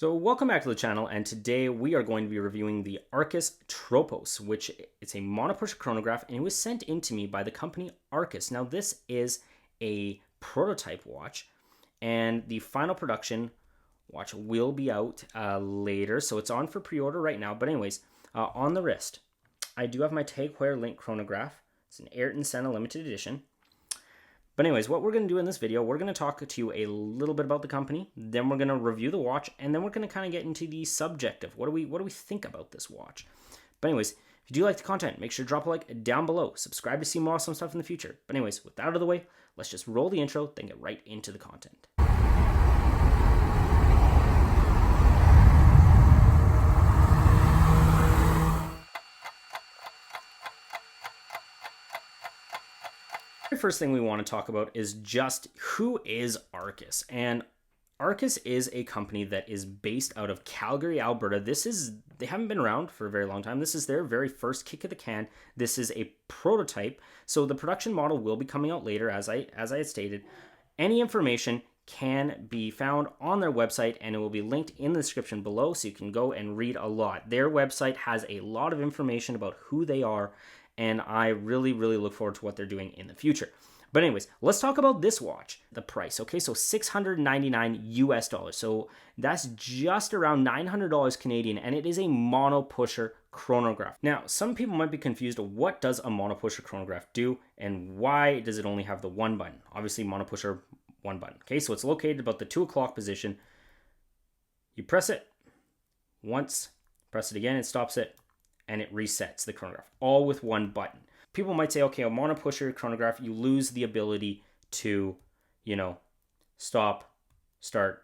So welcome back to the channel, and today we are going to be reviewing the Arcus Tropos, which it's a Monopusher chronograph, and it was sent in to me by the company Arcus. Now this is a prototype watch, and the final production watch will be out later, so it's on for pre-order right now. But anyways, on the wrist, I do have my Tag Heuer Link chronograph. It's an Ayrton Senna limited edition. But anyways, what we're going to do in this video, we're going to talk to you a little bit about the company, then we're going to review the watch, and then we're going to kind of get into the subject of what do we think about this watch. But anyways, if you do like the content, make sure to drop a like down below. Subscribe to see more awesome stuff in the future. But anyways, with that out of the way, let's just roll the intro, then get right into the content. The first thing we want to talk about is just who is Arcus. And Arcus is a company that is based out of Calgary, Alberta. They haven't been around for a very long time. This is their very first kick of the can. This is a prototype. So the production model will be coming out later, as I had stated. Any information can be found on their website, and it will be linked in the description below, so you can go and read a lot. Their website has a lot of information about who they are, and I really look forward to what they're doing in the future. But anyways, let's talk about this watch. The price, okay, so $699 US. So that's just around $900 Canadian, and it is a Monopusher chronograph. Now, some people might be confused, what does a Monopusher chronograph do, and why does it only have the one button? Obviously, Monopusher, one button. Okay, so it's located about the 2 o'clock position. You press it once, press it again, it stops it, and it resets the chronograph, all with one button. People might say, okay, a Monopusher chronograph, you lose the ability to, stop, start,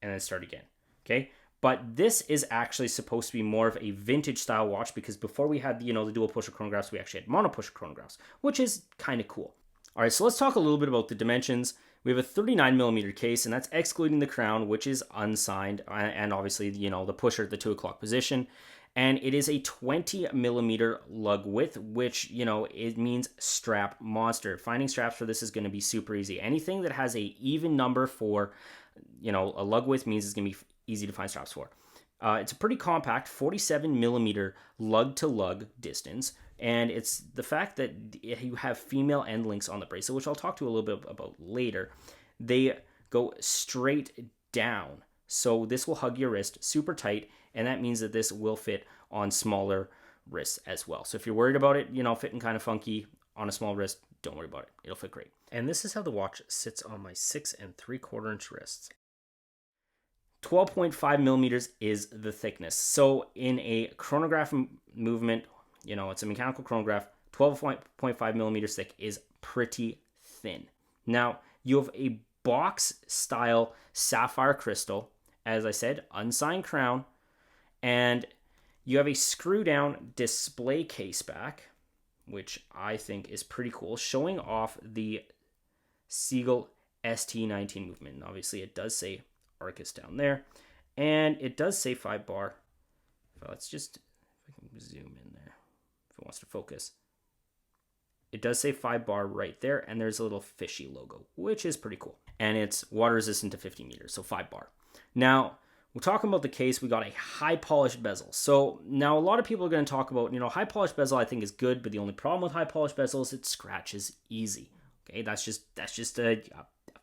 and then start again, okay? But this is actually supposed to be more of a vintage style watch, because before we had, the dual pusher chronographs, we actually had Monopusher chronographs, which is kind of cool. All right, so let's talk a little bit about the dimensions. We have a 39 millimeter case, and that's excluding the crown, which is unsigned, and obviously, the pusher at the 2 o'clock position. And it is a 20 millimeter lug width, which, it means strap monster. Finding straps for this is going to be super easy. Anything that has a even number for, a lug width means it's going to be easy to find straps for. It's a pretty compact 47 millimeter lug to lug distance. And it's the fact that you have female end links on the bracelet, which I'll talk to you a little bit about later. They go straight down. So this will hug your wrist super tight, and that means that this will fit on smaller wrists as well. So if you're worried about it, fitting kind of funky on a small wrist, don't worry about it. It'll fit great. And this is how the watch sits on my 6 3/4 inch wrists. 12.5 millimeters is the thickness. So in a chronograph movement, it's a mechanical chronograph, 12.5 millimeters thick is pretty thin. Now, you have a box style sapphire crystal, as I said, unsigned crown, and you have a screw down display case back, which I think is pretty cool, showing off the Sea-gull ST19 movement. And obviously it does say Arcus down there, and it does say 5 bar. Let's just, if I can zoom in there, if it wants to focus. It does say 5 bar right there, and there's a little fishy logo, which is pretty cool. And it's water resistant to 50 meters, so 5 bar. Now, we're talking about the case. We got a high polished bezel. So now a lot of people are going to talk about, high polished bezel I think is good, but the only problem with high polished bezel is it scratches easy. Okay, that's just a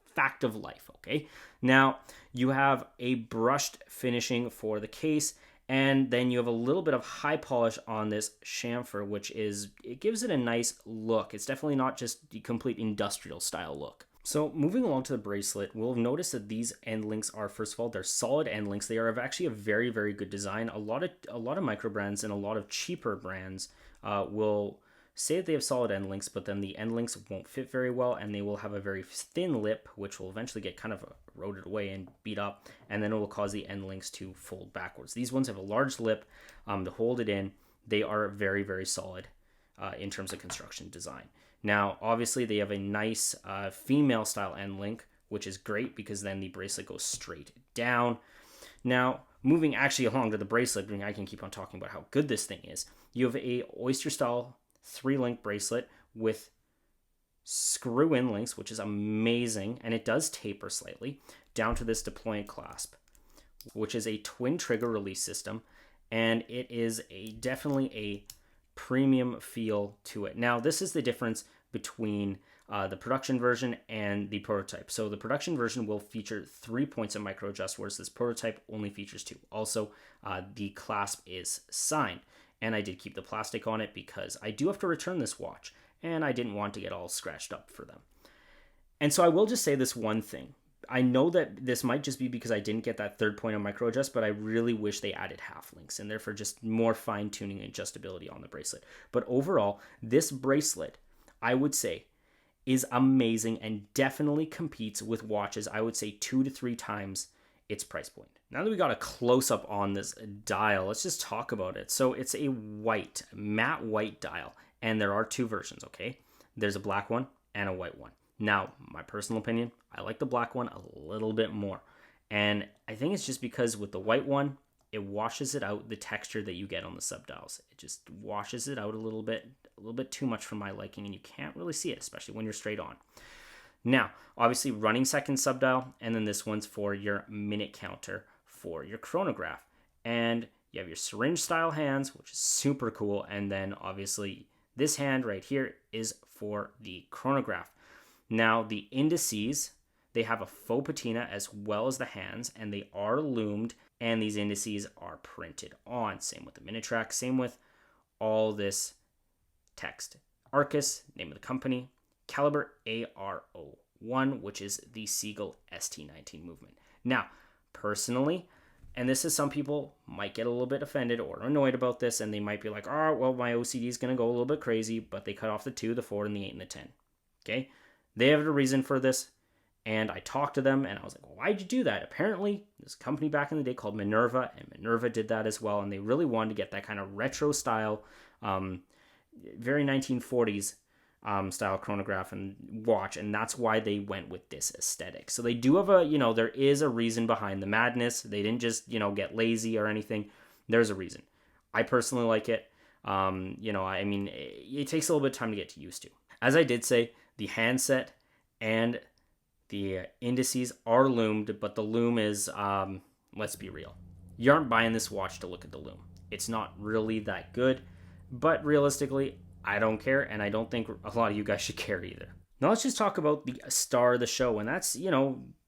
fact of life. Okay, now you have a brushed finishing for the case, and then you have a little bit of high polish on this chamfer, it gives it a nice look. It's definitely not just the complete industrial style look. So moving along to the bracelet, we'll notice that these end links are, first of all, they're solid end links. They are actually a very good design. A lot of microbrands and a lot of cheaper brands will say that they have solid end links, but then the end links won't fit very well, and they will have a very thin lip, which will eventually get kind of eroded away and beat up, and then it will cause the end links to fold backwards. These ones have a large lip to hold it in. They are very solid in terms of construction design. Now, obviously, they have a nice female style end link, which is great because then the bracelet goes straight down. Now, moving actually along to the bracelet, I can keep on talking about how good this thing is. You have a oyster style 3-link bracelet with screw-in links, which is amazing, and it does taper slightly down to this deployant clasp, which is a twin trigger release system, and it is definitely a premium feel to it. Now, this is the difference between the production version and the prototype. So the production version will feature 3 points of micro adjust, whereas this prototype only features 2. Also, the clasp is signed, and I did keep the plastic on it because I do have to return this watch, and I didn't want to get all scratched up for them. And so I will just say this one thing. I know that this might just be because I didn't get that 3rd point of micro adjust, but I really wish they added half links and therefore just more fine tuning and adjustability on the bracelet. But overall, this bracelet, I would say, is amazing and definitely competes with watches, I would say 2 to 3 times its price point. Now that we got a close up on this dial, let's just talk about it. So it's a matte white dial, and there are 2 versions, okay? There's a black one and a white one. Now, my personal opinion, I like the black one a little bit more. And I think it's just because with the white one, it washes it out, the texture that you get on the subdials. It just washes it out a little bit too much for my liking, and you can't really see it, especially when you're straight on. Now, obviously running second subdial, and then this one's for your minute counter for your chronograph. And you have your syringe style hands, which is super cool. And then obviously this hand right here is for the chronograph. Now, the indices, they have a faux patina as well as the hands, and they are loomed, and these indices are printed on. Same with the minute track, same with all this text. Arcus, name of the company, caliber AR01, which is the Sea-gull ST19 movement. Now, personally, and this is some people might get a little bit offended or annoyed about this, and they might be like, oh, well, my OCD is going to go a little bit crazy, but they cut off the 2, the 4, and the 8, and the 10. Okay? They have a reason for this, and I talked to them, and I was like, well, why'd you do that? Apparently, there's a company back in the day called Minerva, and Minerva did that as well, and they really wanted to get that kind of retro style, very 1940s style chronograph and watch, and that's why they went with this aesthetic. So they do have there is a reason behind the madness. They didn't just, get lazy or anything. There's a reason. I personally like it. It takes a little bit of time to get used to. As I did say, the handset and the indices are loomed, but the loom is, let's be real. You aren't buying this watch to look at the loom. It's not really that good, but realistically, I don't care, and I don't think a lot of you guys should care either. Now let's just talk about the star of the show, and that's,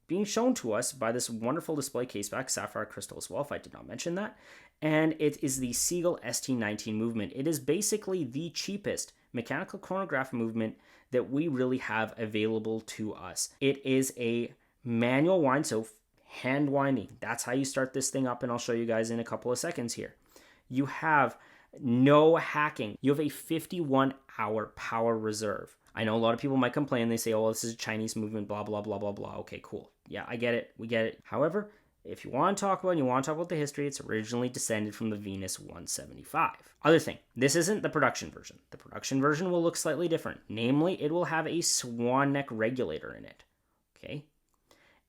being shown to us by this wonderful display case back, sapphire crystal as well, if I did not mention that, and it is the Sea-gull ST19 movement. It is basically the cheapest mechanical chronograph movement that we really have available to us. It is a manual wind, so hand winding. That's how you start this thing up, and I'll show you guys in a couple of seconds here. You have no hacking. You have a 51-hour power reserve. I know a lot of people might complain. They say, oh, this is a Chinese movement, blah, blah, blah, blah, blah. Okay, cool. Yeah, I get it. We get it. However, if you want to talk about the history, it's originally descended from the Venus 175. Other thing, this isn't the production version. The production version will look slightly different. Namely, it will have a swan neck regulator in it. Okay?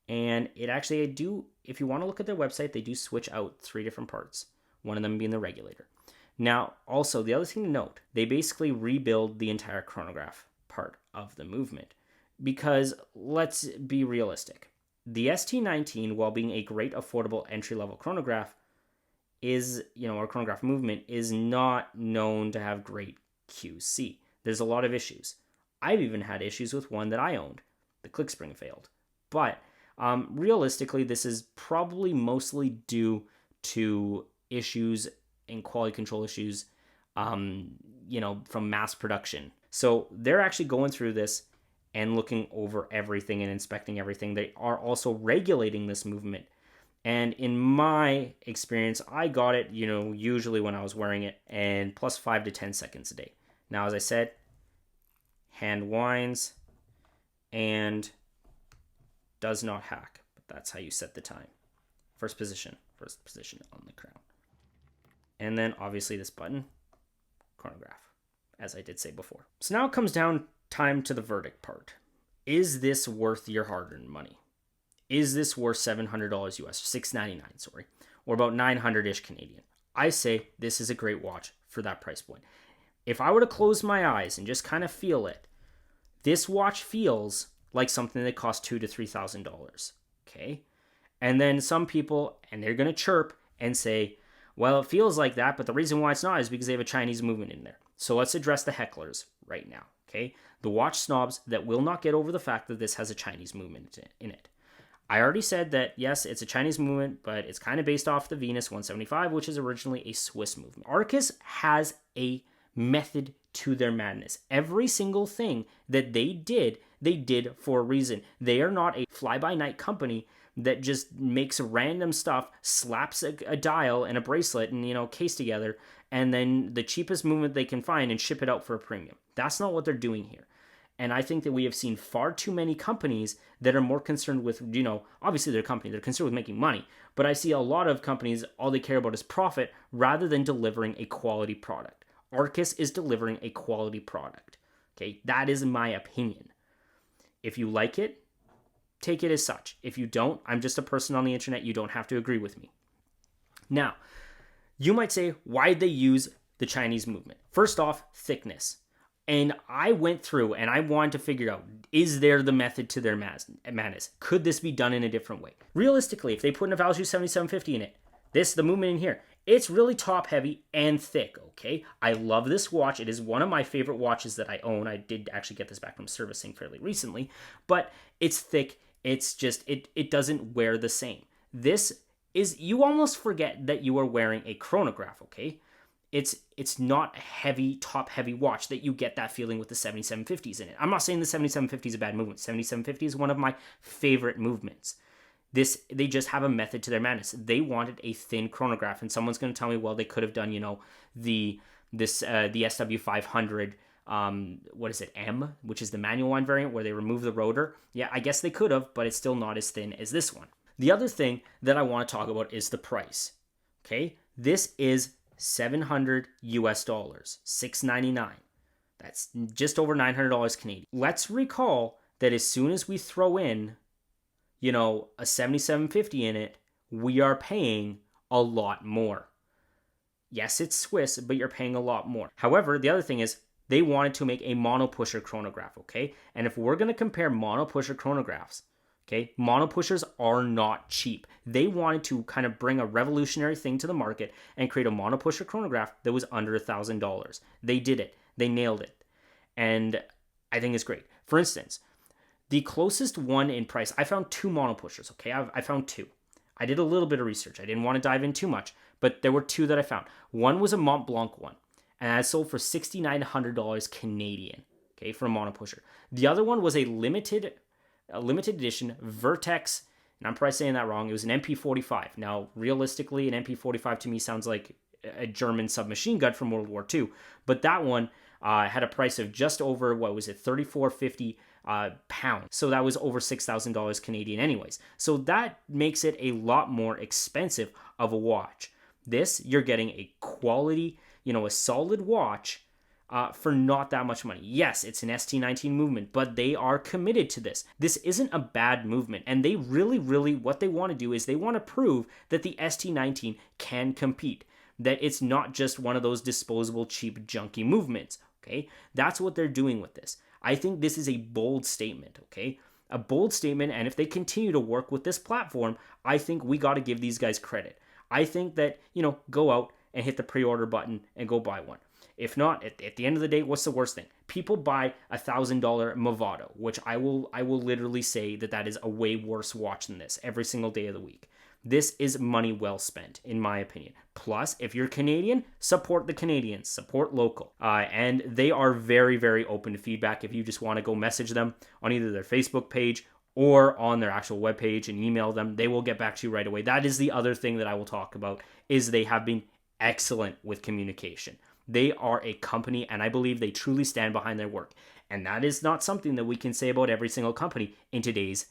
And it actually, if you want to look at their website, they do switch out 3 different parts. One of them being the regulator. Now, also, the other thing to note, they basically rebuild the entire chronograph part of the movement. Because, let's be realistic. The ST19, while being a great affordable entry-level chronograph, our chronograph movement is not known to have great QC. There's a lot of issues. I've even had issues with one that I owned. The click spring failed. But, realistically, this is probably mostly due to issues and quality control issues, from mass production. So they're actually going through this and looking over everything and inspecting everything. They are also regulating this movement. And in my experience, I got it, usually when I was wearing it, and plus 5 to 10 seconds a day. Now, as I said, hand winds and does not hack, but that's how you set the time. First position on the crown. And then obviously this button, chronograph, as I did say before. So now it comes down time to the verdict part. Is this worth your hard-earned money? Is this worth $700 US, $699, sorry, or about 900-ish Canadian? I say this is a great watch for that price point. If I were to close my eyes and just kind of feel it, this watch feels like something that costs $2,000 to $3,000. Okay, And then some people, and they're going to chirp and say, well, it feels like that, but the reason why it's not is because they have a Chinese movement in there. So let's address the hecklers right now, okay? The watch snobs that will not get over the fact that this has a Chinese movement in it. I already said that, yes, it's a Chinese movement, but it's kind of based off the Venus 175, which is originally a Swiss movement. Arcus has a method to their madness. Every single thing that they did for a reason. They are not a fly-by-night company that just makes random stuff, slaps a dial and a bracelet and, case together, and then the cheapest movement they can find and ship it out for a premium. That's not what they're doing here. And I think that we have seen far too many companies that are more concerned with, obviously they're a company, they're concerned with making money, but I see a lot of companies, all they care about is profit rather than delivering a quality product. Arcus is delivering a quality product. Okay, that is my opinion. If you like it, take it as such. If you don't, I'm just a person on the internet. You don't have to agree with me. Now, you might say, why'd they use the Chinese movement? First off, thickness. And I went through and I wanted to figure out, is there the method to their madness? Could this be done in a different way? Realistically, if they put in a Value 7750 in it, the movement in here, it's really top heavy and thick, okay? I love this watch. It is one of my favorite watches that I own. I did actually get this back from servicing fairly recently, but it's thick. It's just, it doesn't wear the same. This is, you almost forget that you are wearing a chronograph, okay? It's not a heavy, top heavy watch that you get that feeling with the 7750s in it. I'm not saying the 7750 is a bad movement. 7750 is one of my favorite movements. They just have a method to their madness. They wanted a thin chronograph, and someone's going to tell me, well, they could have done, the SW500, what is it, M, which is the manual one variant where they remove the rotor. Yeah, I guess they could have, but it's still not as thin as this one. The other thing that I want to talk about is the price. Okay, this is $700 US, $699. That's just over $900 Canadian. Let's recall that as soon as we throw in, a 7750 in it, we are paying a lot more. Yes, it's Swiss, but you're paying a lot more. However, the other thing is they wanted to make a monopusher chronograph, okay? And if we're going to compare monopusher chronographs, okay, monopushers are not cheap. They wanted to kind of bring a revolutionary thing to the market and create a monopusher chronograph that was under $1,000. They did it. They nailed it. And I think it's great. For instance, the closest one in price, I found two monopushers, okay? I found two. I did a little bit of research. I didn't want to dive in too much, but there were two that I found. One was a Mont Blanc one, and I sold for $6,900 Canadian, okay, for a monopusher. The other one was a limited edition Vertex, and I'm probably saying that wrong. It was an MP45. Now, realistically, an MP45 to me sounds like a German submachine gun from World War II, but that one had a price of just over, $34.50 pounds. So that was over $6,000 Canadian anyways. So that makes it a lot more expensive of a watch. This, you're getting a quality, a solid watch for not that much money. Yes, it's an ST19 movement, but they are committed to this. This isn't a bad movement, and they really, what they want to do is they want to prove that the ST19 can compete, that it's not just one of those disposable, cheap, junky movements, okay? That's what they're doing with this. I think this is a bold statement, okay? A bold statement, and if they continue to work with this platform, I think we got to give these guys credit. I think that, go out and hit the pre-order button and go buy one. If not, at the end of the day, what's the worst thing? People buy $1,000 Movado, which I will literally say that is a way worse watch than this every single day of the week. This is money well spent, in my opinion. Plus, if you're Canadian, support the Canadians, support local. And they are very, very open to feedback. If you just want to go message them on either their Facebook page or on their actual webpage and email them, they will get back to you right away. That is the other thing that I will talk about, is they have been excellent with communication. They are a company, and I believe they truly stand behind their work. And that is not something that we can say about every single company in today's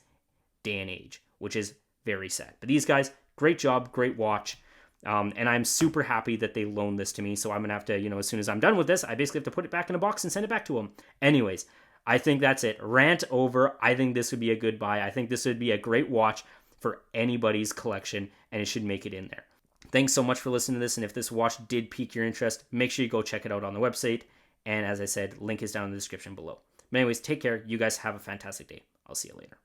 day and age, which is very sad. But these guys, great job, great watch. And I'm super happy that they loaned this to me. So I'm going to have to, as soon as I'm done with this, I basically have to put it back in a box and send it back to them. Anyways, I think that's it. Rant over. I think this would be a good buy. I think this would be a great watch for anybody's collection, and it should make it in there. Thanks so much for listening to this. And if this watch did pique your interest, make sure you go check it out on the website. And as I said, link is down in the description below. But anyways, take care. You guys have a fantastic day. I'll see you later.